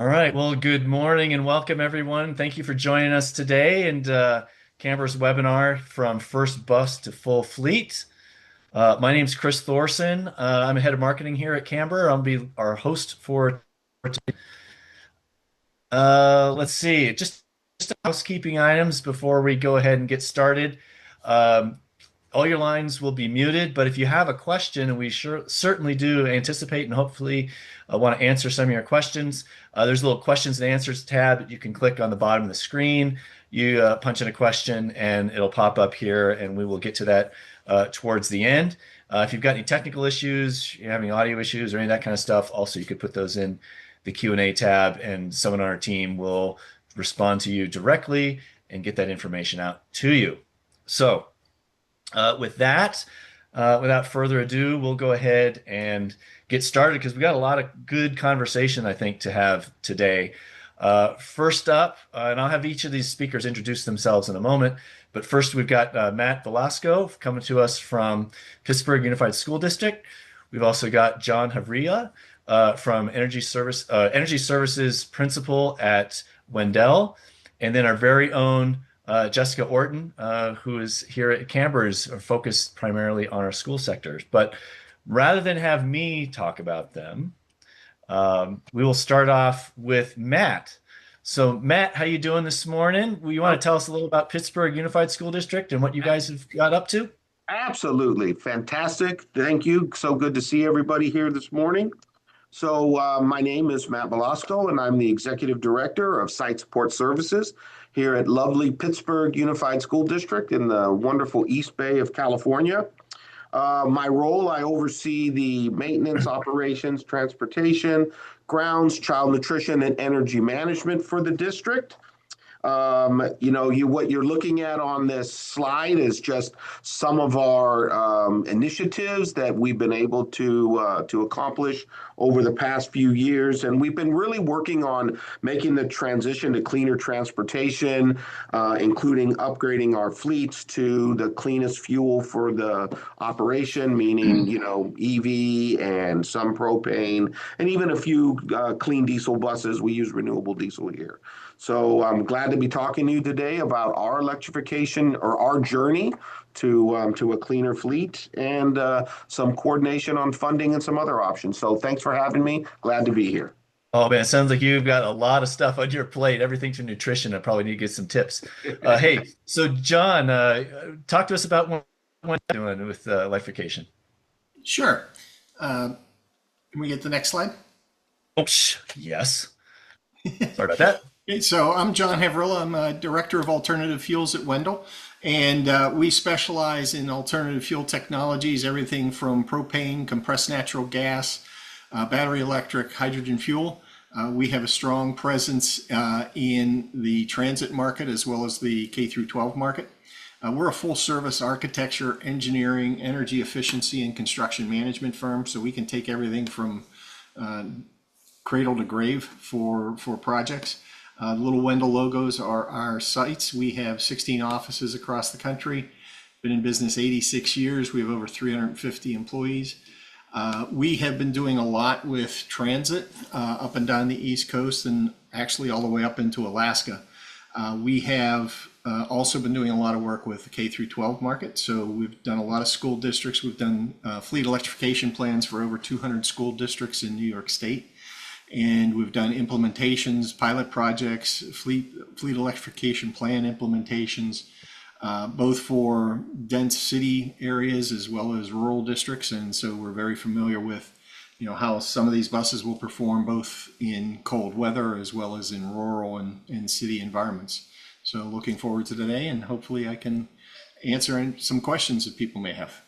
All right. Well, good morning and welcome everyone. Thank you for joining us today and Camber's webinar from first bus to full fleet. My name's Chris Thorson. I'm head of marketing here at Camber. I'll be our host for today. Let's see, just housekeeping items before we go ahead and get started. Um, all your lines will be muted, but if you have a question, and we certainly do anticipate and hopefully want to answer some of your questions, there's a little questions and answers tab that you can click on the bottom of the screen. You punch in a question and it'll pop up here, and we will get to that towards the end. If you've got any technical issues, you're having audio issues or any of that kind of stuff, also you could put those in the Q&A tab, and someone on our team will respond to you directly and get that information out to you. So with that, without further ado, we'll go ahead and get started because we got a lot of good conversation, I think, to have today. First up, and I'll have each of these speakers introduce themselves in a moment, but first we've got Matt Velasco coming to us from Pittsburg Unified School District. We've also got John Havria from Energy Services Principal at Wendel, and then our very own Jessica Orton, who is here at Camber, is focused primarily on our school sectors. But rather than have me talk about them, we will start off with Matt. So Matt, how you doing this morning? You want to tell us a little about Pittsburg Unified School District and what you guys have got up to? Absolutely. Fantastic. Thank you. So good to see everybody here this morning. My name is Matt Velasco, and I'm the Executive Director of Site Support Services here at lovely Pittsburg Unified School District in the wonderful East Bay of California. My role, I oversee the maintenance, operations, transportation, grounds, child nutrition, and energy management for the district. What you're looking at on this slide is just some of our initiatives that we've been able to accomplish over the past few years, and we've been really working on making the transition to cleaner transportation, including upgrading our fleets to the cleanest fuel for the operation, meaning EV and some propane, and even a few clean diesel buses. We use renewable diesel here. So I'm glad to be talking to you today about our electrification or our journey to a cleaner fleet and some coordination on funding and some other options. So thanks for having me. Glad to be here. Oh man, it sounds like you've got a lot of stuff on your plate, everything from nutrition. I probably need to get some tips. Hey, so John, talk to us about what you're doing with electrification. Sure. Can we get the next slide? Oh, yes. Sorry about that. Okay, so I'm John Havrilla. I'm a Director of Alternative Fuels at Wendel, and we specialize in alternative fuel technologies, everything from propane, compressed natural gas, battery electric, hydrogen fuel. We have a strong presence in the transit market as well as the K through 12 market. We're a full service architecture, engineering, energy efficiency, and construction management firm, so we can take everything from cradle to grave for projects. The little Wendel logos are our sites. We have 16 offices across the country, been in business 86 years. We have over 350 employees. We have been doing a lot with transit up and down the East Coast and actually all the way up into Alaska. We have also been doing a lot of work with the K through 12 market. So we've done a lot of school districts. We've done fleet electrification plans for over 200 school districts in New York State. And we've done implementations, pilot projects, fleet electrification plan implementations, both for dense city areas as well as rural districts. And so we're very familiar with, how some of these buses will perform both in cold weather as well as in rural and city environments. So looking forward to today, and hopefully I can answer some questions that people may have.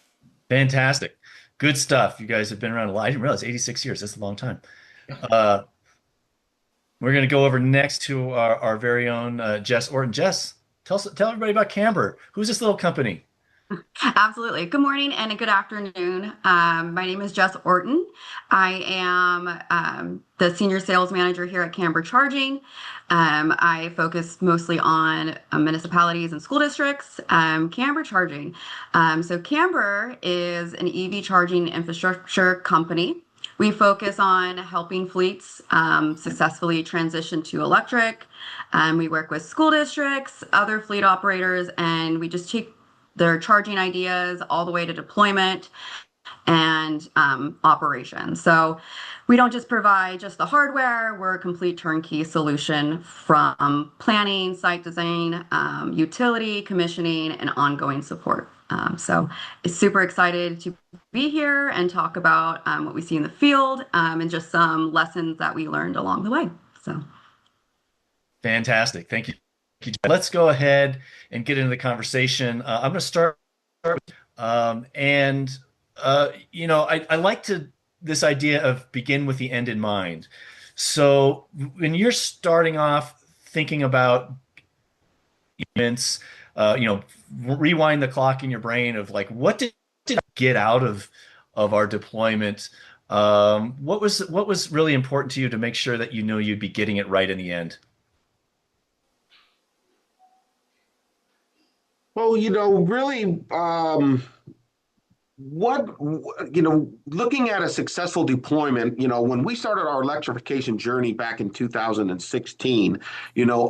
Fantastic. Good stuff. You guys have been around a lot. I didn't realize 86 years. That's a long time. We're going to go over next to our very own Jess Orton. Jess, tell everybody about Camber. Who's this little company? Absolutely. Good morning and good afternoon. My name is Jess Orton. I am the Senior Sales Manager here at Camber Charging. I focus mostly on municipalities and school districts. Camber Charging. So Camber is an EV charging infrastructure company. We focus on helping fleets successfully transition to electric. We work with school districts, other fleet operators, and we just take their charging ideas all the way to deployment and operations. So we don't just provide just the hardware, we're a complete turnkey solution from planning, site design, utility, commissioning, and ongoing support. So it's super excited to be here and talk about what we see in the field and just some lessons that we learned along the way. So Fantastic. Thank you. Let's go ahead and get into the conversation. I'm going to start, and I like to this idea of begin with the end in mind. So when you're starting off thinking about events, rewind the clock in your brain of like, what did I get out of our deployment? What was really important to you to make sure that you'd be getting it right in the end? Well, really, looking at a successful deployment, when we started our electrification journey back in 2016,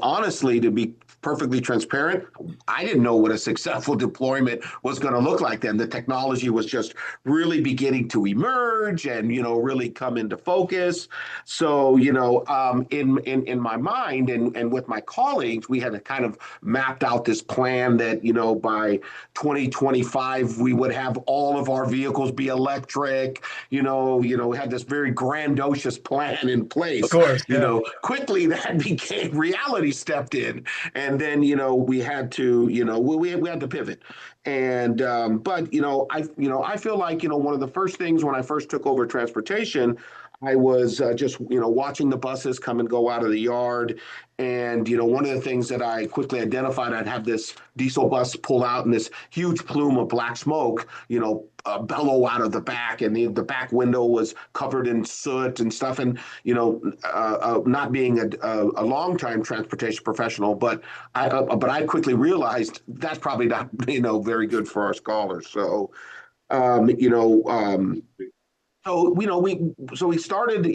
honestly, to be perfectly transparent, I didn't know what a successful deployment was going to look like then. The technology was just really beginning to emerge and, really come into focus. So, in my mind and with my colleagues, we had kind of mapped out this plan that, by 2025, we would have all of our vehicles be electric. We had this very grandiose plan in Of place. course, yeah. Quickly that became reality stepped in, and then we had to we had to pivot. And but I feel like one of the first things when I first took over transportation, I was just watching the buses come and go out of the yard. And one of the things that I quickly identified, I'd have this diesel bus pull out and this huge plume of black smoke bellow out of the back, and the back window was covered in soot and stuff. And not being a long time transportation professional, but I quickly realized that's probably not very good for our scholars. So um, you know um, we started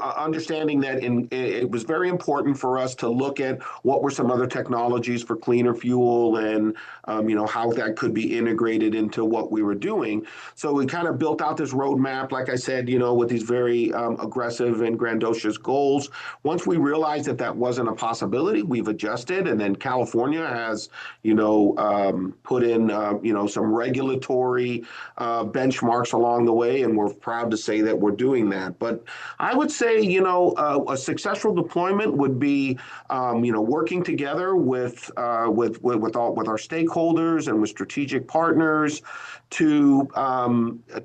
understanding that it was very important for us to look at what were some other technologies for cleaner fuel, and how that could be integrated into what we were doing. So we kind of built out this roadmap, like I said, with these very aggressive and grandiose goals. Once we realized that that wasn't a possibility, we've adjusted, and then California has put in some regulatory benchmarks along the way, and we're proud to say that we're doing that. But I would say, a successful deployment would be, working together with our stakeholders and with strategic partners to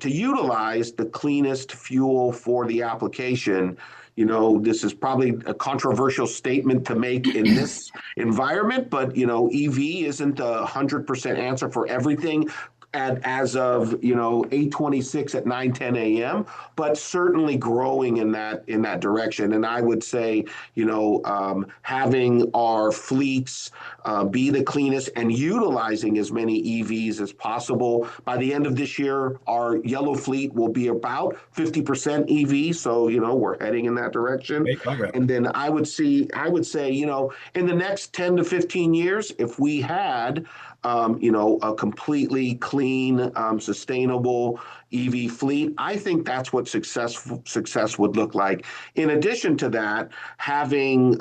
utilize the cleanest fuel for the application. This is probably a controversial statement to make in this environment, but EV isn't 100% answer for everything as of 8:26 at 9:10 a.m., but certainly growing in that direction. And I would say having our fleets be the cleanest and utilizing as many EVs as possible. By the end of this year, our yellow fleet will be about 50% EV, so we're heading in that direction. Great progress. And then I would say in the next 10 to 15 years, if we had a completely clean, sustainable EV fleet, I think that's what success would look like. In addition to that, having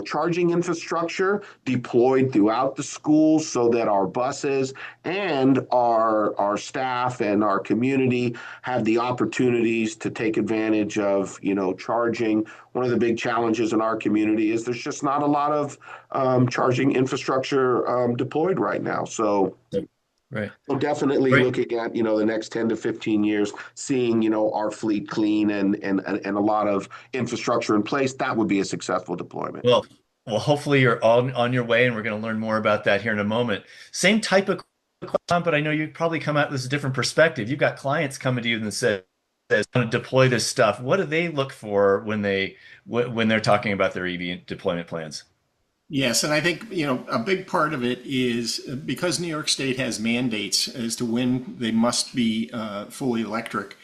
charging infrastructure deployed throughout the schools so that our buses and our staff and our community have the opportunities to take advantage of charging. One of the big challenges in our community is there's just not a lot of charging infrastructure deployed right now. So Right. we're definitely Great. looking at the next 10 to 15 years, seeing our fleet clean and a lot of infrastructure in place. That would be a successful deployment. Well, hopefully you're on your way, and we're going to learn more about that here in a moment. Same type of question, but I know you probably come at this a different perspective. You've got clients coming to you and say, "Want to deploy this stuff." What do they look for when they're talking about their EV deployment plans? Yes, and I think, a big part of it is because New York State has mandates as to when they must be fully electric.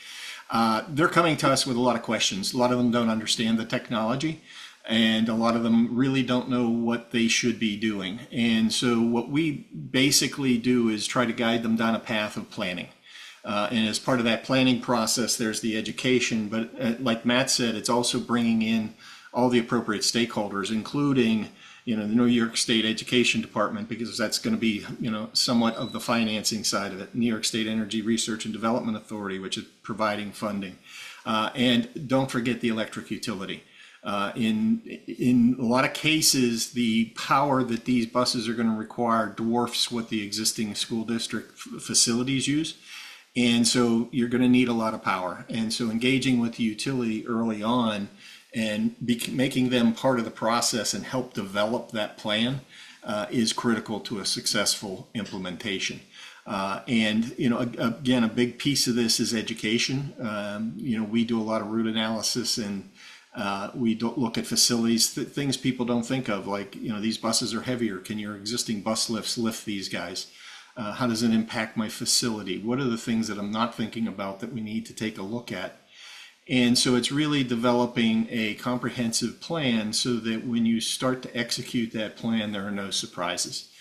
They're coming to us with a lot of questions. A lot of them don't understand the technology, and a lot of them really don't know what they should be doing. And so what we basically do is try to guide them down a path of planning. And as part of that planning process, there's the education. But like Matt said, it's also bringing in all the appropriate stakeholders, including the New York State Education Department, because that's going to be somewhat of the financing side of it. New York State Energy Research and Development Authority, which is providing funding, and don't forget the electric utility. In a lot of cases, the power that these buses are going to require dwarfs what the existing school district facilities use. And so you're going to need a lot of power. And so engaging with the utility early on and making them part of the process and help develop that plan is critical to a successful implementation. And again, a big piece of this is education. We do a lot of route analysis, and we don't look at facilities, things people don't think of, like these buses are heavier. Can your existing bus lifts lift these guys? How does it impact my facility? What are the things that I'm not thinking about that we need to take a look at? And so it's really developing a comprehensive plan so that when you start to execute that plan, there are no surprises.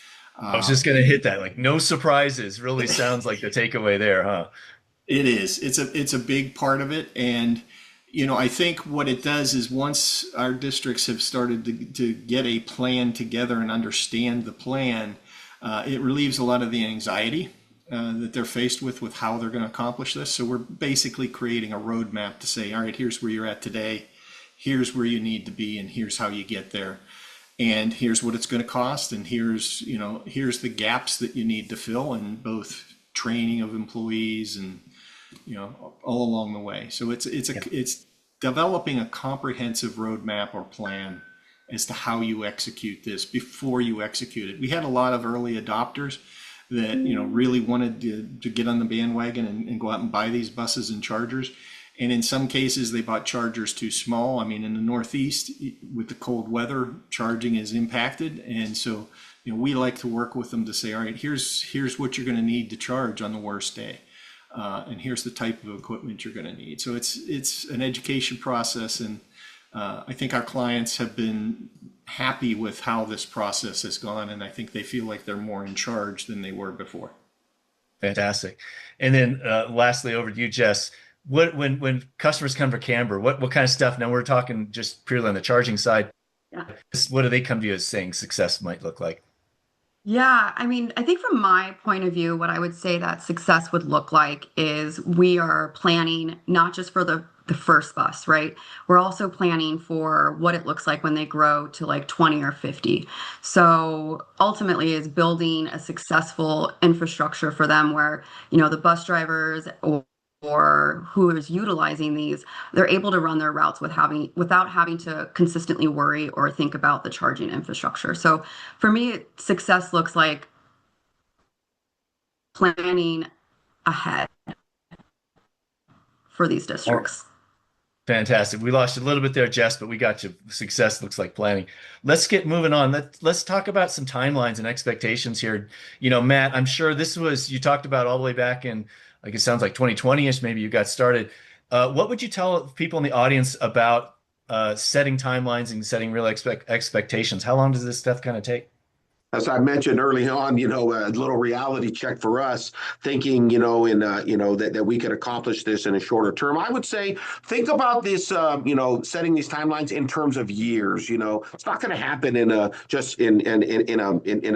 I was just going to hit that. Like, no surprises really sounds like the takeaway there, huh? It is. It's a big part of it. And, I think what it does is once our districts have started to get a plan together and understand the plan, it relieves a lot of the anxiety that they're faced with how they're going to accomplish this. So we're basically creating a roadmap to say, all right, here's where you're at today, here's where you need to be, and here's how you get there, and here's what it's going to cost, and here's the gaps that you need to fill in both training of employees and all along the way. So it's developing a comprehensive roadmap or plan as to how you execute this before you execute it. We had a lot of early adopters that really wanted to get on the bandwagon and go out and buy these buses and chargers. And in some cases, they bought chargers too small. I mean, in the Northeast, with the cold weather, charging is impacted. And so, we like to work with them to say, all right, here's what you're going to need to charge on the worst day. And here's the type of equipment you're going to need. So it's an education process. And I think our clients have been happy with how this process has gone, and I think they feel like they're more in charge than they were before. Fantastic. And then lastly, over to you, Jess. When customers come for Camber, what kind of stuff? Now we're talking just purely on the charging side. Yeah. What do they come to you as saying success might look like? Yeah, I mean, I think from my point of view, what I would say that success would look like is we are planning not just for the first bus, right? We're also planning for what it looks like when they grow to like 20 or 50. So ultimately is building a successful infrastructure for them where, the bus drivers or who is utilizing these, they're able to run their routes without having to consistently worry or think about the charging infrastructure. So for me, success looks like planning ahead for these districts. Fantastic. We lost you a little bit there, Jess, but we got you. Success looks like planning. Let's get moving on. Let's talk about some timelines and expectations here. Matt, I'm sure you talked about all the way back in, like, it sounds like 2020-ish, maybe you got started. What would you tell people in the audience about setting timelines and setting real expectations? How long does this stuff kind of take? As I mentioned early on, a little reality check for us, thinking, that we could accomplish this in a shorter term. I would say, think about this, setting these timelines in terms of years. It's not going to happen in a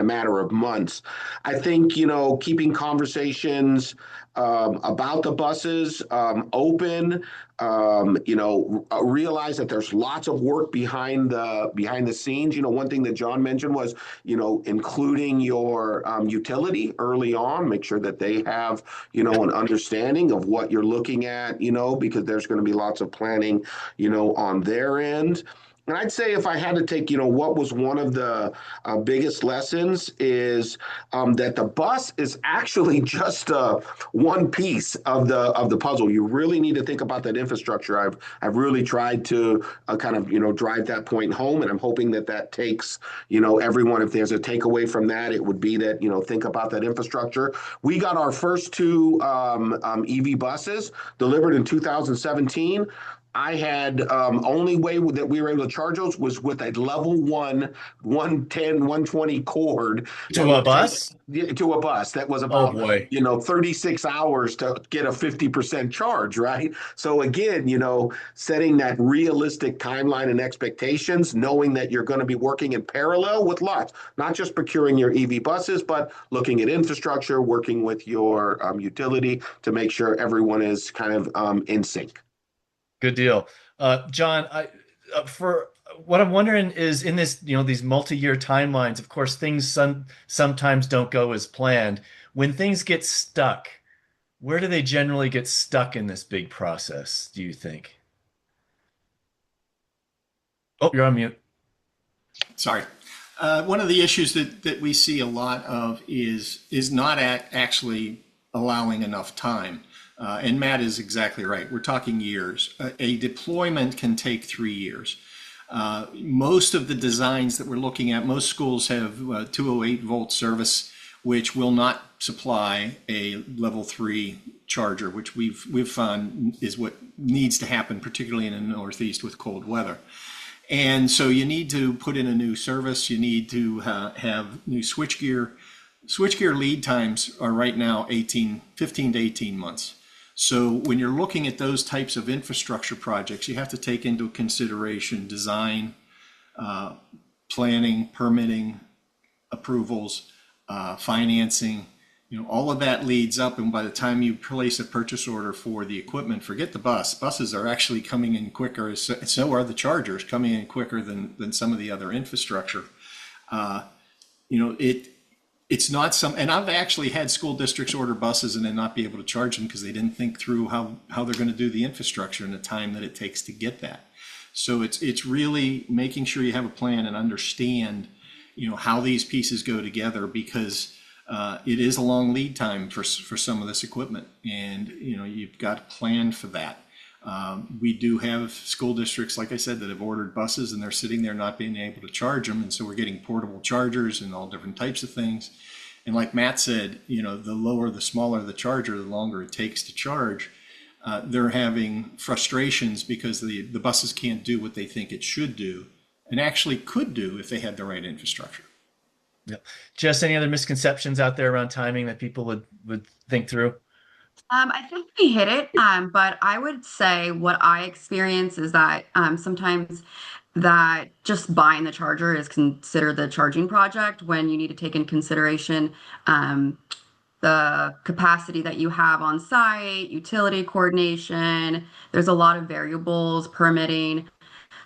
matter of months. I think, keeping conversations about the buses open. Realize that there's lots of work behind the scenes. One thing that John mentioned was, including your utility early on. Make sure that they have, an understanding of what you're looking at, because there's going to be lots of planning, on their end. And I'd say if I had to take, what was one of the biggest lessons is that the bus is actually just one piece of the puzzle. You really need to think about that infrastructure. I've really tried to kind of drive that point home, and I'm hoping that that takes everyone. If there's a takeaway from that, it would be that think about that infrastructure. We got our first two EV buses delivered in 2017. I had only way that we were able to charge those was with a level one 110, 120 cord that To a would take bus? to a bus that was Oh about, boy. 36 hours to get a 50% charge, right? So again, setting that realistic timeline and expectations, knowing that you're going to be working in parallel with lots, not just procuring your EV buses, but looking at infrastructure, working with your utility to make sure everyone is kind of in sync. Good deal. John, for what I'm wondering is in this, these multi-year timelines, of course, things sometimes don't go as planned. When things get stuck, where do they generally get stuck in this big process, do you think? Oh, you're on mute. Sorry. One of the issues that we see a lot of is not actually allowing enough time. And Matt is exactly right. We're talking years. A deployment can take 3 years. Most of the designs that we're looking at, most schools have 208 volt service, which will not supply a level 3 charger, which we've found is what needs to happen, particularly in the Northeast with cold weather. And so you need to put in a new service. You need to have new switchgear. Switchgear lead times are right now 15 to 18 months. So when you're looking at those types of infrastructure projects, you have to take into consideration design, planning, permitting, approvals, financing. All of that leads up, and by the time you place a purchase order for the equipment, forget the bus. Buses are actually coming in quicker, so are the chargers coming in quicker than some of the other infrastructure. It's not and I've actually had school districts order buses and then not be able to charge them because they didn't think through how they're going to do the infrastructure and the time that it takes to get that. So it's really making sure you have a plan and understand, how these pieces go together, because it is a long lead time for some of this equipment, and you've got to plan for that. We do have school districts, like I said, that have ordered buses and they're sitting there not being able to charge them, and so we're getting portable chargers and all different types of things. And like Matt said, the smaller the charger, the longer it takes to charge. They're having frustrations because the buses can't do what they think it should do and actually could do if they had the right infrastructure. Yeah. Just any other misconceptions out there around timing that people would think through? I think we hit it, but I would say what I experience is that sometimes that just buying the charger is considered the charging project when you need to take in consideration the capacity that you have on site, utility coordination. There's a lot of variables, permitting.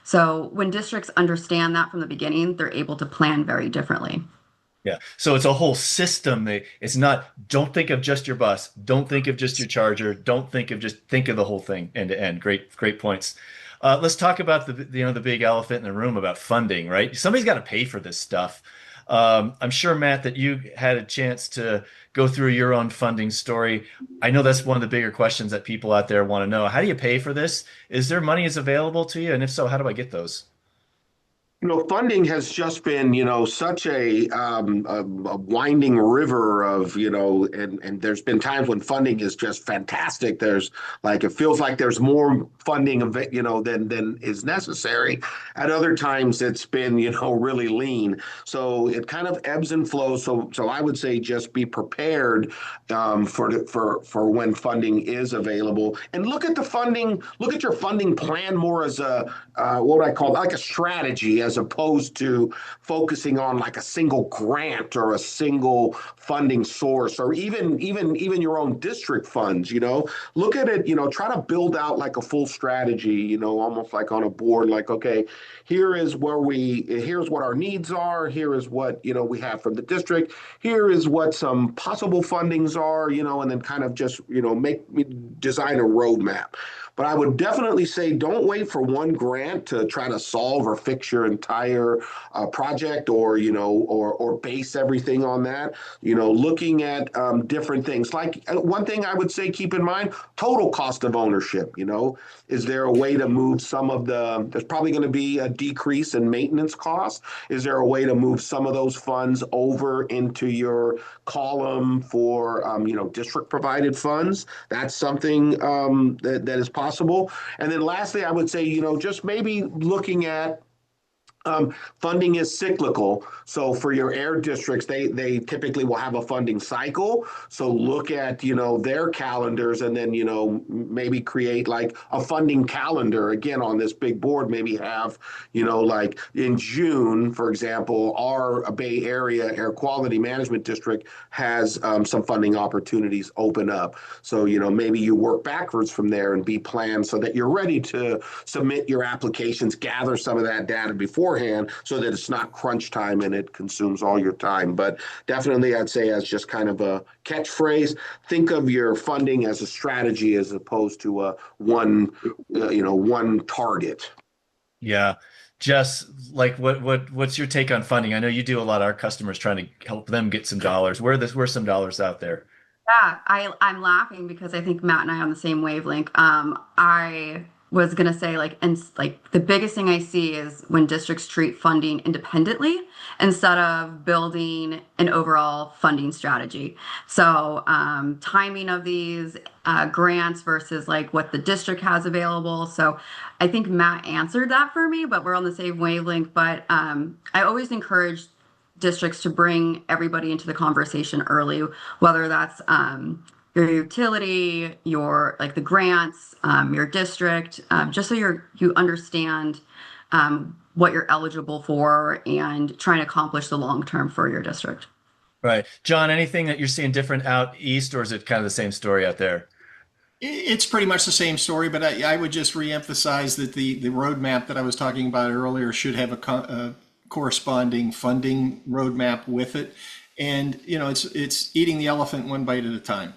So when districts understand that from the beginning, they're able to plan very differently. Yeah. So it's a whole system. It's not, don't think of just your bus. Don't think of just your charger. Don't think of think of the whole thing end to end. Great points. Let's talk about the big elephant in the room about funding, right? Somebody's got to pay for this stuff. I'm sure, Matt, that you had a chance to go through your own funding story. I know that's one of the bigger questions that people out there want to know. How do you pay for this? Is there money is available to you? And if so, how do I get those? Funding has just been, such a winding river of, and there's been times when funding is just fantastic. There's it feels like there's more funding, than is necessary. At other times, it's been, really lean. So it kind of ebbs and flows. So I would say just be prepared for when funding is available, and look at the funding. Look at your funding plan more as a what would I call it? Like a strategy, as opposed to focusing on like a single grant or a single funding source, or even your own district funds. Look at it. Try to build out like a full strategy. Almost like on a board. Like, okay, here's what our needs are. Here is what we have from the district. Here is what some possible fundings are. And then kind of just design a roadmap. But I would definitely say don't wait for one grant to try to solve or fix your entire project, or or base everything on that. Looking at different things. Like one thing I would say, keep in mind, total cost of ownership. Is there a way to move some of there's probably going to be a decrease in maintenance costs. Is there a way to move some of those funds over into your column for, district provided funds? That's something that is possible. And then lastly, I would say, just maybe looking at funding is cyclical. So for your air districts, they typically will have a funding cycle. So look at, their calendars, and then, maybe create like a funding calendar again on this big board. Maybe have, like in June, for example, our Bay Area Air Quality Management District has some funding opportunities open up. So, maybe you work backwards from there and be planned so that you're ready to submit your applications, gather some of that data beforehand, so that it's not crunch time and it consumes all your time. But definitely, I'd say, as just kind of a catchphrase, think of your funding as a strategy as opposed to a one target. Yeah. Jess, like what's your take on funding? I know you do a lot of our customers trying to help them get some dollars. Where's some dollars out there? Yeah, I'm laughing because I think Matt and I are on the same wavelength. I was gonna say like the biggest thing I see is when districts treat funding independently instead of building an overall funding strategy. So timing of these grants versus like what the district has available. So I think Matt answered that for me, but we're on the same wavelength. But I always encourage districts to bring everybody into the conversation early, whether that's your utility, your like the grants, your district, just so you understand what you're eligible for and trying to accomplish the long term for your district. Right. John, anything that you're seeing different out east, or is it kind of the same story out there? It's pretty much the same story, but I would just reemphasize that the roadmap that I was talking about earlier should have a corresponding funding roadmap with it. And, it's eating the elephant one bite at a time.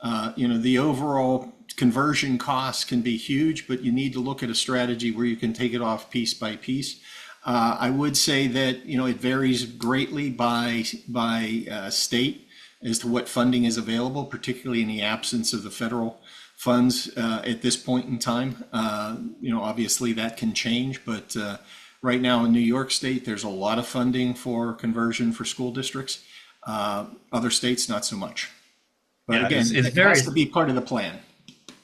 The overall conversion costs can be huge, but you need to look at a strategy where you can take it off piece by piece. I would say that, it varies greatly by state as to what funding is available, particularly in the absence of the federal funds at this point in time. Obviously that can change, but right now in New York State, there's a lot of funding for conversion for school districts. Other states, not so much. But Yeah, again, it's it very, has to be part of the plan.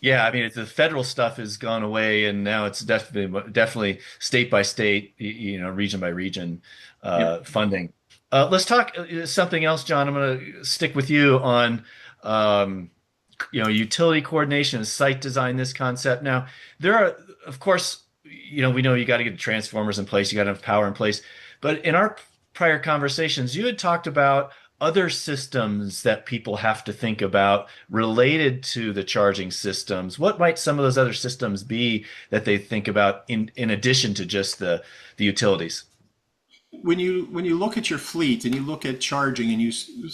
yeah, I mean, the federal stuff has gone away, and now it's definitely state by state, region by region Yep. funding. Let's talk something else, John. I'm going to stick with you on, utility coordination and site design, this concept. Now, there are, of course, we know you got to get the transformers in place, you got to have power in place. But in our prior conversations, you had talked about other systems that people have to think about related to the charging systems. What might some of those other systems be that they think about in addition to just the utilities? When you look at your fleet and you look at charging and you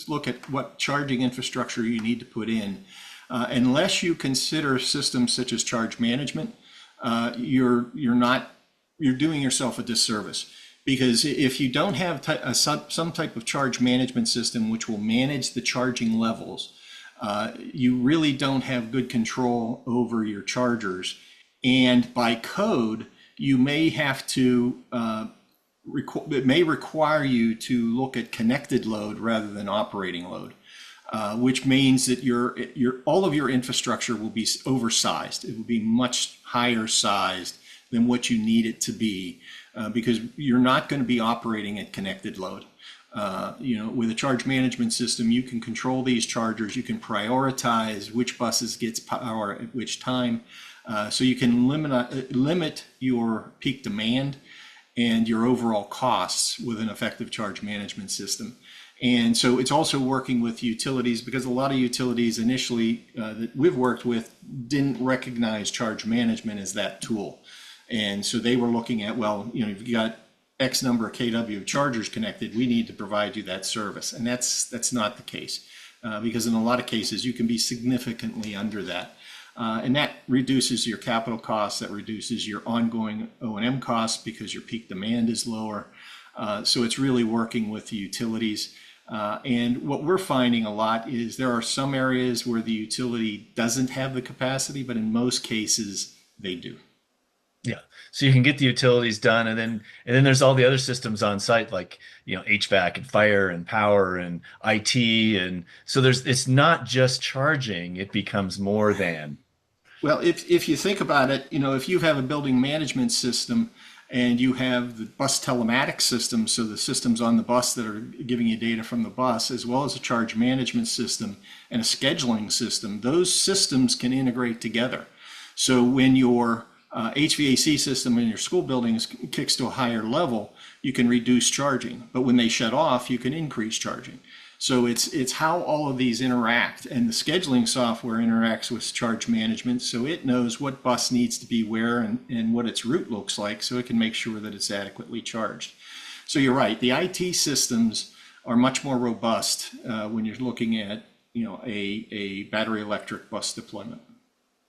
look at what charging infrastructure you need to put in, unless you consider systems such as charge management, you're doing yourself a disservice. Because if you don't have some type of charge management system which will manage the charging levels, you really don't have good control over your chargers. And by code, you may have to, it may require you to look at connected load rather than operating load, which means that all of your infrastructure will be oversized. It will be much higher sized than what you need it to be. Because you're not going to be operating at connected load. With a charge management system, you can control these chargers. You can prioritize which buses gets power at which time. So you can limit your peak demand and your overall costs with an effective charge management system. And so it's also working with utilities, because a lot of utilities initially that we've worked with didn't recognize charge management as that tool. And so they were looking at, well, if you got X number of kW of chargers connected, we need to provide you that service. And that's not the case, because in a lot of cases, you can be significantly under that. And that reduces your capital costs, that reduces your ongoing O&M costs because your peak demand is lower. So it's really working with the utilities. And what we're finding a lot is there are some areas where the utility doesn't have the capacity, but in most cases they do. Yeah. So you can get the utilities done, and then there's all the other systems on site, like, HVAC and fire and power and IT. And so it's not just charging, it becomes more than. Well, if you think about it, if you have a building management system and you have the bus telematics system, so the systems on the bus that are giving you data from the bus, as well as a charge management system and a scheduling system, those systems can integrate together. So when your HVAC system in your school buildings kicks to a higher level, you can reduce charging. But when they shut off, you can increase charging. So it's how all of these interact, and the scheduling software interacts with charge management, so it knows what bus needs to be where and what its route looks like, so it can make sure that it's adequately charged. So you're right, the IT systems are much more robust when you're looking at a battery electric bus deployment.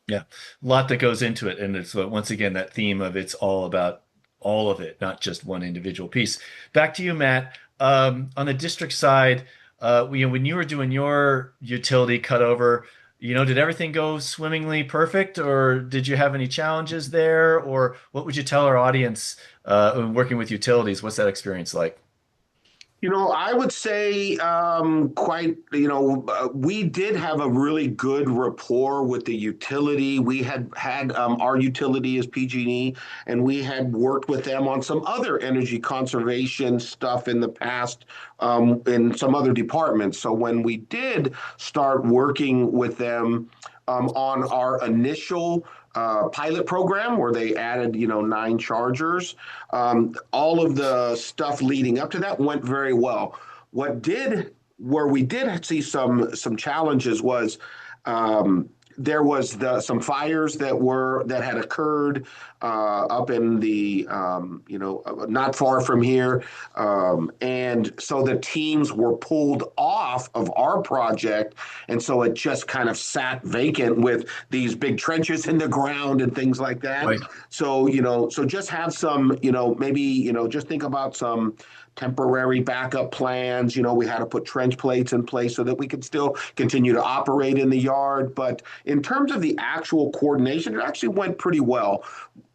Yeah. A lot that goes into it. And it's once again that theme of it's all about all of it, not just one individual piece. Back to you, Matt. On the district side, when you were doing your utility cutover, did everything go swimmingly perfect, or did you have any challenges there? Or what would you tell our audience working with utilities? What's that experience like? I would say we did have a really good rapport with the utility. We had our utility as PG&E, and we had worked with them on some other energy conservation stuff in the past in some other departments. So when we did start working with them on our initial pilot program where they added, 9 chargers. All of the stuff leading up to that went very well. Where we did see some challenges was there was some fires that had occurred up in the not far from here, and so the teams were pulled off of our project, and so it just kind of sat vacant with these big trenches in the ground and things like that. Right. So just have some, maybe just think about some temporary backup plans. We had to put trench plates in place so that we could still continue to operate in the yard. But in terms of the actual coordination, it actually went pretty well.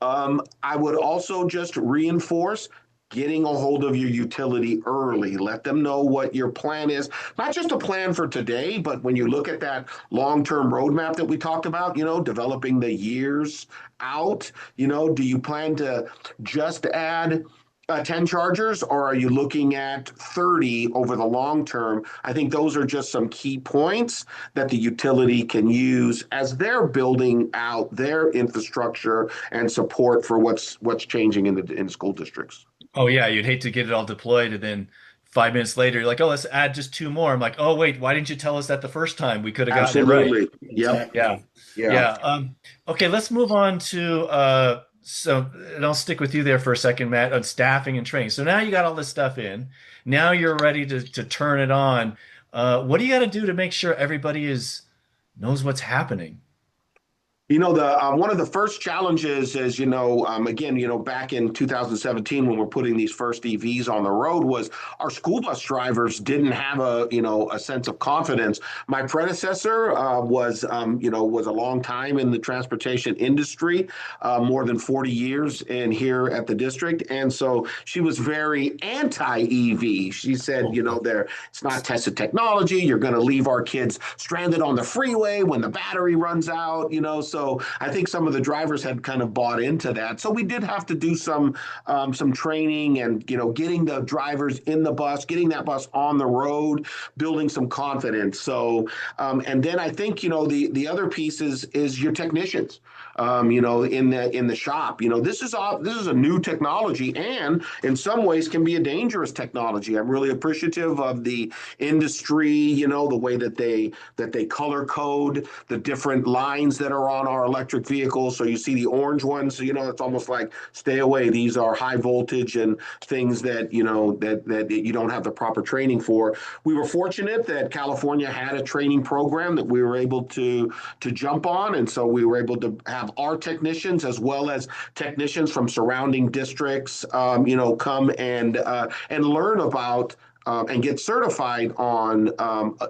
I would also just reinforce getting a hold of your utility early. Let them know what your plan is, not just a plan for today, but when you look at that long-term roadmap that we talked about, developing the years out, do you plan to just add 10 chargers, or are you looking at 30 over the long term? I think those are just some key points that the utility can use as they're building out their infrastructure and support for what's changing in school districts. Oh yeah, you'd hate to get it all deployed and then 5 minutes later you're like, oh, let's add just 2 more. I'm like, oh wait, why didn't you tell us that the first time? We could have gotten it right. Absolutely. Yep. Yeah. Yeah. Yeah. Okay, let's move on to and I'll stick with you there for a second, Matt, on staffing and training. So now you got all this stuff in. Now you're ready to turn it on. What do you got to do to make sure everybody knows what's happening? The one of the first challenges is, again, back in 2017 when we're putting these first EVs on the road, was our school bus drivers didn't have a sense of confidence. My predecessor was a long time in the transportation industry, more than 40 years in here at the district, and so she was very anti-EV. She said, it's not tested technology. You're going to leave our kids stranded on the freeway when the battery runs out. So I think some of the drivers had kind of bought into that. So we did have to do some training and, getting the drivers in the bus, getting that bus on the road, building some confidence. So, and then I think, the other piece is your technicians. in the shop. This is a new technology, and in some ways can be a dangerous technology. I'm really appreciative of the industry, the way that they color code the different lines that are on our electric vehicles. So you see the orange ones, it's almost like stay away. These are high voltage and things that that you don't have the proper training for. We were fortunate that California had a training program that we were able to jump on, and so we were able to have our technicians as well as technicians from surrounding districts, come and learn about and get certified on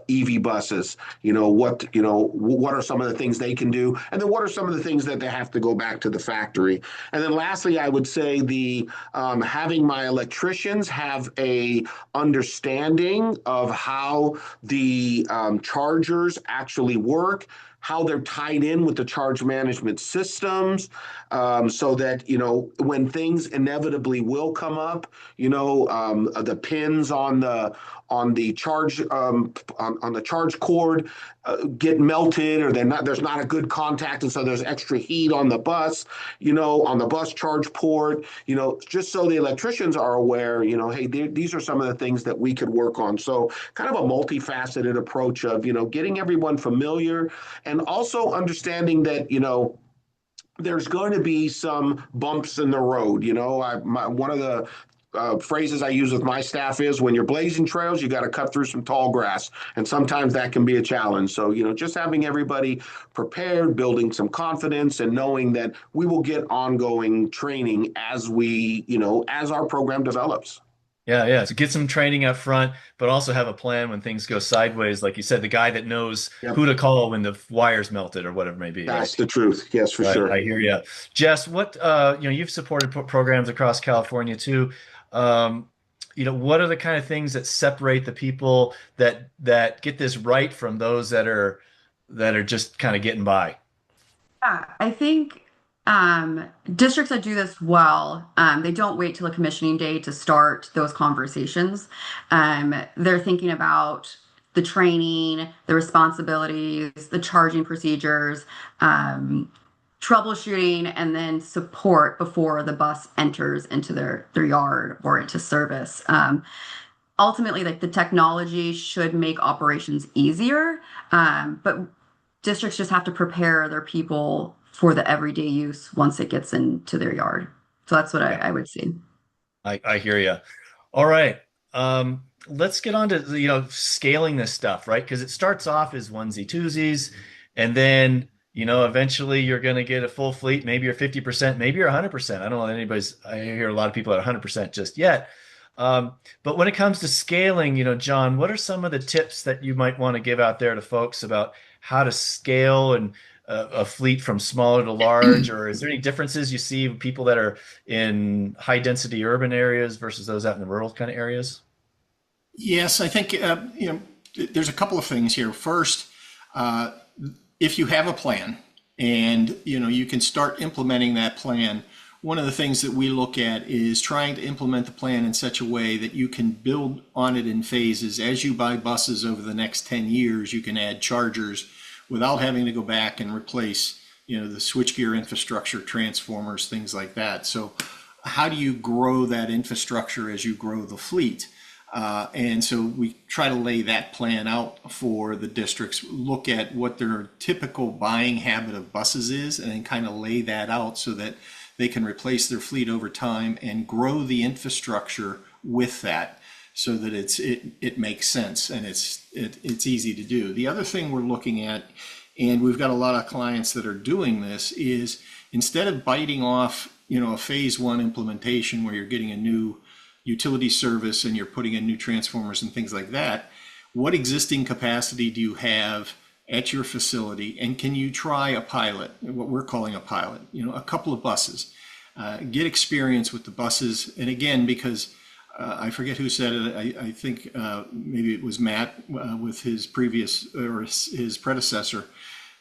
EV buses. What are some of the things they can do, and then what are some of the things that they have to go back to the factory. And then lastly, I would say the having my electricians have a understanding of how the chargers actually work, how they're tied in with the charge management systems, so that when things inevitably will come up, the pins on the charge on the charge cord get melted, or there's not a good contact, and so there's extra heat on the bus, on the bus charge port, just so the electricians are aware, hey, these are some of the things that we could work on. So kind of a multifaceted approach of getting everyone familiar, and also understanding that there's going to be some bumps in the road. One of the phrases I use with my staff is, when you're blazing trails, you got to cut through some tall grass, and sometimes that can be a challenge. So just having everybody prepared, building some confidence, and knowing that we will get ongoing training as as our program develops. Yeah. So get some training up front, but also have a plan when things go sideways. Like you said, the guy that knows Yep. who to call when the wires melted or whatever it may be. That's the truth. Yes, for Right, sure. I hear you. Jess, what you've supported programs across California too. What are the kind of things that separate the people that get this right from those that are just kind of getting by? Yeah, I think districts that do this well, they don't wait till a commissioning day to start those conversations. They're thinking about the training, the responsibilities, the charging procedures, troubleshooting, and then support before the bus enters into their yard or into service. Ultimately, like, the technology should make operations easier, but districts just have to prepare their people for the everyday use once it gets into their yard. So that's what I would see. I hear you. All right. Let's get on to scaling this stuff, right? Because it starts off as onesie twosies, and then eventually you're going to get a full fleet. Maybe you're 50%, maybe you're 100%. I don't know I hear a lot of people at 100% just yet. But when it comes to scaling, John, what are some of the tips that you might want to give out there to folks about how to scale and a fleet from smaller to large? Or is there any differences you see with people that are in high density urban areas versus those out in the rural kind of areas? Yes, I think there's a couple of things here. First, if you have a plan and you can start implementing that plan, one of the things that we look at is trying to implement the plan in such a way that you can build on it in phases. As you buy buses over the next 10 years, you can add chargers without having to go back and replace the switchgear infrastructure, transformers, things like that. So how do you grow that infrastructure as you grow the fleet? And so we try to lay that plan out for the districts, look at what their typical buying habit of buses is, and then kind of lay that out so that they can replace their fleet over time and grow the infrastructure with that, so that it makes sense and it's easy to do. The other thing we're looking at, and we've got a lot of clients that are doing this, is instead of biting off a phase one implementation where you're getting a new utility service and you're putting in new transformers and things like that, what existing capacity do you have at your facility, and can you try a pilot, what we're calling a pilot, a couple of buses, get experience with the buses. And again, because I forget who said it, I think maybe it was Matt with his previous or his predecessor,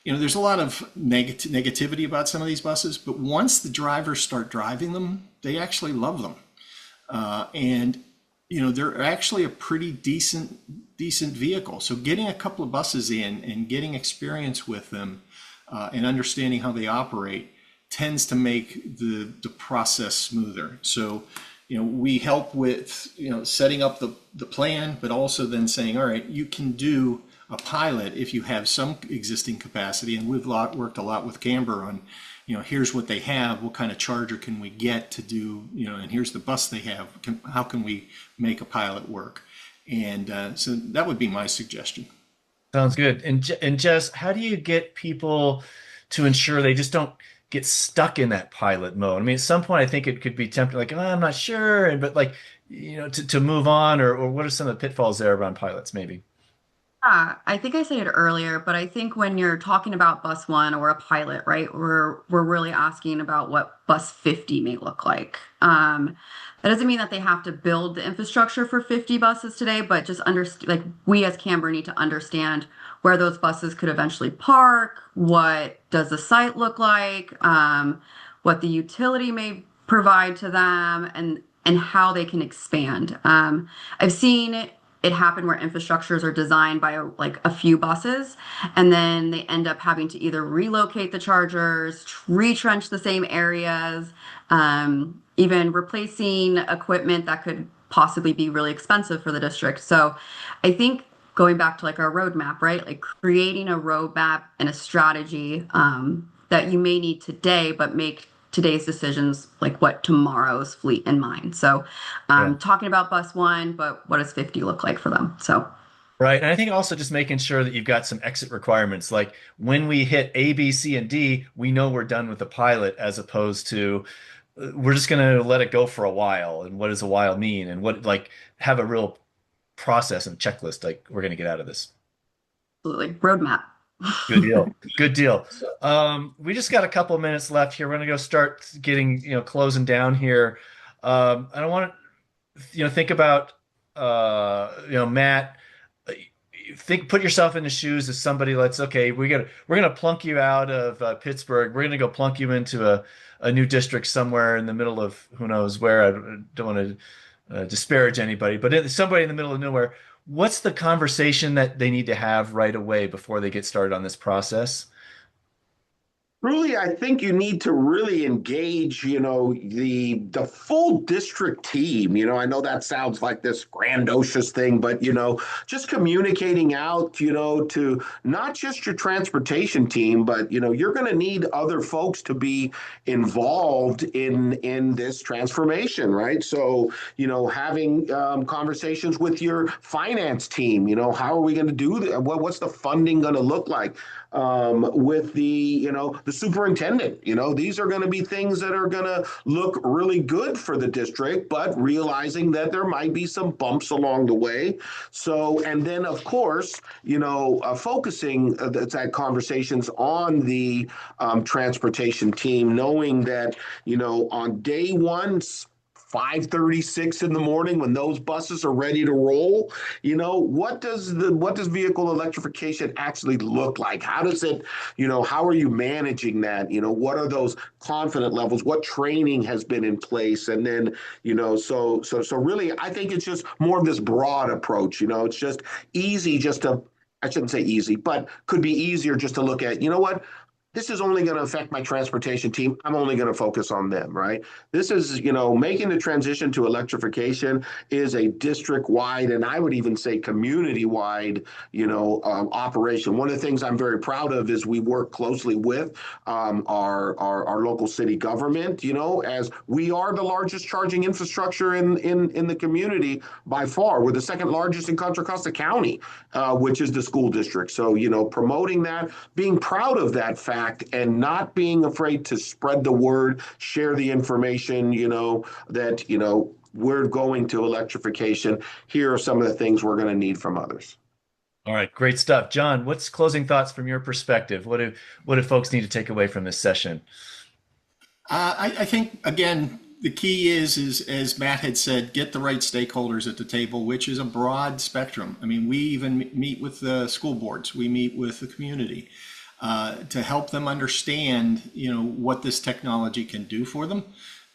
there's a lot of negativity about some of these buses, but once the drivers start driving them, they actually love them. And they're actually a pretty decent vehicle. So getting a couple of buses in and getting experience with them and understanding how they operate tends to make the process smoother. So, we help with, setting up the plan, but also then saying, all right, you can do a pilot if you have some existing capacity. And we've worked a lot with Camber on, here's what they have, what kind of charger can we get to do, and here's the bus they have. How can we make a pilot work? And so that would be my suggestion. Sounds good. And Jess, how do you get people to ensure they just don't get stuck in that pilot mode? I mean, at some point, I think it could be tempting, like, oh, I'm not sure, but like, to move on, or what are some of the pitfalls there around pilots, maybe? I think I said it earlier, but I think when you're talking about bus one or a pilot, right, we're really asking about what bus 50 may look like. That doesn't mean that they have to build the infrastructure for 50 buses today, but just understand, like, we as Camber need to understand where those buses could eventually park, what does the site look like, what the utility may provide to them, and how they can expand. I've seen it happen where infrastructures are designed by like a few buses, and then they end up having to either relocate the chargers, retrench the same areas, even replacing equipment that could possibly be really expensive for the district. So I think going back to like our roadmap, right? Like creating a roadmap and a strategy that you may need today, but make today's decisions like what tomorrow's fleet in mind. So Yeah. talking about bus one, but what does 50 look like for them? So Right. And I think also just making sure that you've got some exit requirements. Like when we hit A, B, C, and D, we know we're done with the pilot, as opposed to we're just going to let it go for a while. And what does a while mean? And what, like, have a real process and checklist, like, we're going to get out of this. absolutely, roadmap. Good deal. Good deal. We just got a couple of minutes left here. We're going to go start getting, closing down here. I don't want to, think about, Matt, put yourself in the shoes of somebody. Okay, we're going to plunk you out of Pittsburgh. We're going to go plunk you into a new district somewhere in the middle of who knows where. I don't want to disparage anybody, but somebody in the middle of nowhere. What's the conversation that they need to have right away before they get started on this process? Really, I think you need to really engage, the full district team. I know that sounds like this grandiose thing, but just communicating out, to not just your transportation team, but you're going to need other folks to be involved in this transformation, right? So, having conversations with your finance team. How are we going to do that? What's the funding going to look like? With the superintendent. These are going to be things that are going to look really good for the district, but realizing that there might be some bumps along the way. So, and then of course, focusing that conversations on the transportation team, knowing that, on day one, 5:36 in the morning, when those buses are ready to roll, what does vehicle electrification actually look like? How does it, how are you managing that? What are those confident levels? What training has been in place? And then, so really, I think it's just more of this broad approach. It's just easy just to, I shouldn't say easy, but could be easier just to look at, what, this is only going to affect my transportation team. I'm only going to focus on them, right? This is, making the transition to electrification is a district-wide, and I would even say community-wide, operation. One of the things I'm very proud of is we work closely with our local city government, as we are the largest charging infrastructure in the community by far. We're the second largest in Contra Costa County, which is the school district. So, promoting that, being proud of that fact, and not being afraid to spread the word, share the information, that, we're going to electrification. Here are some of the things we're going to need from others. All right, great stuff. John, what's closing thoughts from your perspective? What do folks need to take away from this session? I think, again, the key is, as Matt had said, get the right stakeholders at the table, which is a broad spectrum. I mean, we even meet with the school boards, we meet with the community to help them understand, what this technology can do for them,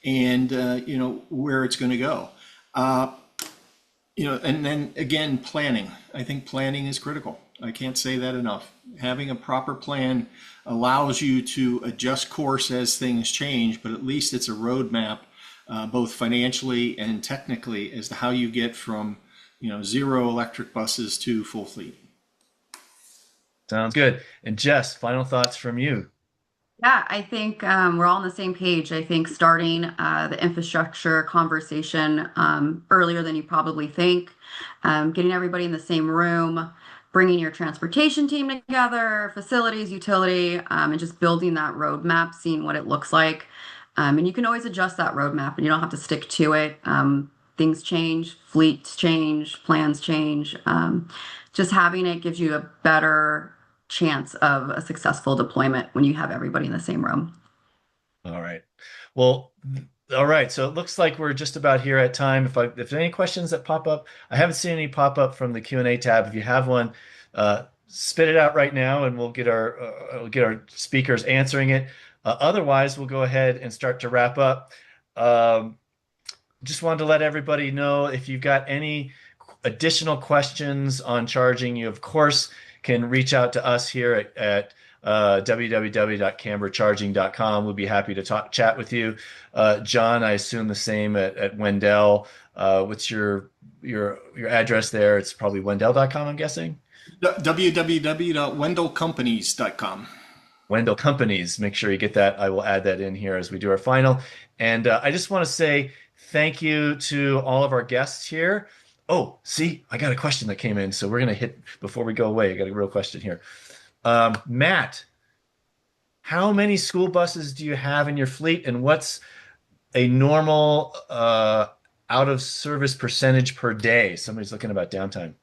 and where it's going to go. And then again, planning. I think planning is critical. I can't say that enough. Having a proper plan allows you to adjust course as things change, but at least it's a roadmap, both financially and technically, as to how you get from, zero electric buses to full fleet. Sounds good. And Jess, final thoughts from you. Yeah, I think we're all on the same page. I think starting the infrastructure conversation earlier than you probably think, getting everybody in the same room, bringing your transportation team together, facilities, utility, and just building that roadmap, seeing what it looks like. And you can always adjust that roadmap and you don't have to stick to it. Things change, fleets change, plans change. Just having it gives you a better chance of a successful deployment when you have everybody in the same room. All right. Well, all right. So it looks like we're just about here at time. If there's any questions that pop up, I haven't seen any pop up from the Q&A tab. If you have one, spit it out right now, and we'll get our speakers answering it. Otherwise, we'll go ahead and start to wrap up. Just wanted to let everybody know, if you've got any additional questions on charging, you of course can reach out to us here at www.cambercharging.com. We'll be happy to chat with you. John, I assume the same at Wendel. What's your address there? It's probably wendel.com, I'm guessing. www.wendelcompanies.com. Wendel Companies. Make sure you get that. I will add that in here as we do our final. And I just want to say thank you to all of our guests here. Oh, see, I got a question that came in, so we're going to hit before we go away. I got a real question here. Matt, how many school buses do you have in your fleet, and what's a normal out of service percentage per day? Somebody's looking about downtime.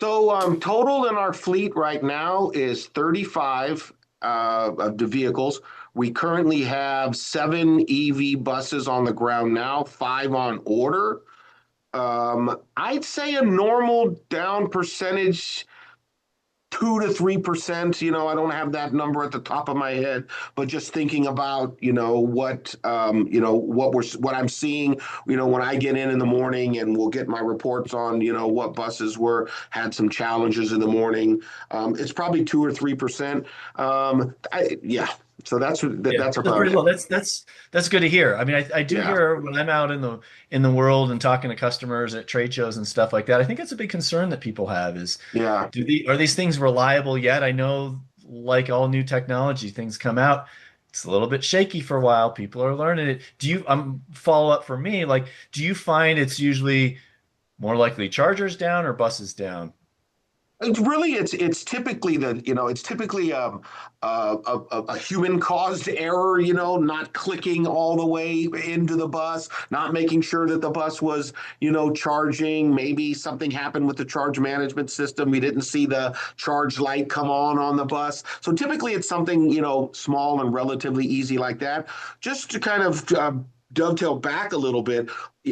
So total in our fleet right now is 35 of the vehicles. We currently have 7 EV buses on the ground now, 5 on order. I'd say a normal down percentage, 2 to 3%. I don't have that number at the top of my head, but just thinking about what I'm seeing, when I get in the morning, and we'll get my reports on what buses had some challenges in the morning. It's probably 2 or 3%. Yeah. So that's That's about pretty it. low. That's good to hear. I mean, I do Yeah. hear when I'm out in the world and talking to customers at trade shows and stuff like that. I think it's a big concern that people have is, Yeah. are these things reliable yet? I know, like all new technology, things come out, it's a little bit shaky for a while. People are learning it. Follow up for me, like, do you find it's usually more likely chargers down or buses down? It's typically a human caused error, not clicking all the way into the bus, not making sure that the bus was, charging. Maybe something happened with the charge management system. We didn't see the charge light come on the bus. So typically it's something, small and relatively easy like that. Just to kind of dovetail back a little bit,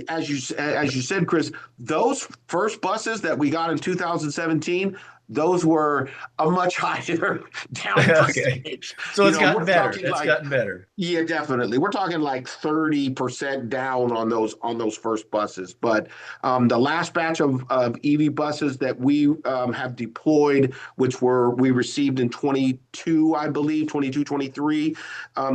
as you said, Chris, those first buses that we got in 2017, those were a much higher down Okay. percentage. So it's gotten We're better. talking It's gotten better. yeah, definitely. We're talking like 30% down on those first buses. But the last batch of EV buses that we have deployed, which we received in 22, I believe, 22, 23,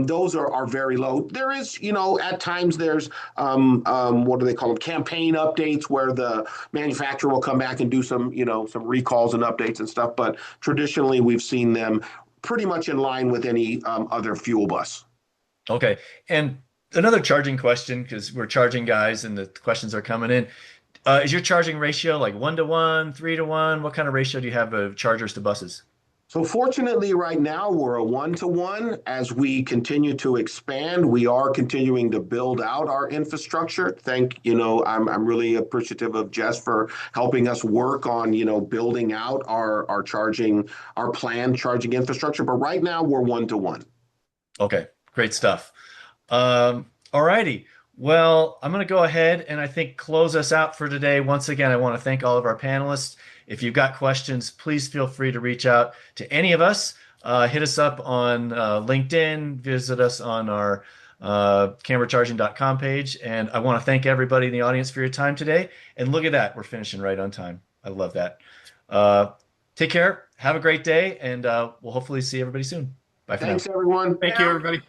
those are very low. There is, at times there's, what do they call them, campaign updates, where the manufacturer will come back and do some recalls and updates and stuff. But traditionally, we've seen them pretty much in line with any other fuel bus. Okay. And another charging question, because we're charging guys and the questions are coming in. Is your charging ratio like 1-to-1, 3-to-1? What kind of ratio do you have of chargers to buses? So fortunately, right now we're a 1-to-1. As we continue to expand, we are continuing to build out our infrastructure. I'm really appreciative of Jess for helping us work on building out our planned charging infrastructure. But right now we're 1-to-1. Okay, great stuff. All righty. Well, I'm going to go ahead and I think close us out for today. Once again, I want to thank all of our panelists. If you've got questions, please feel free to reach out to any of us. Hit us up on LinkedIn, visit us on our cambercharging.com page. And I want to thank everybody in the audience for your time today. And look at that, we're finishing right on time. I love that. Take care. Have a great day, and we'll hopefully see everybody soon. Bye for now. Thanks, everyone. Thank you, everybody.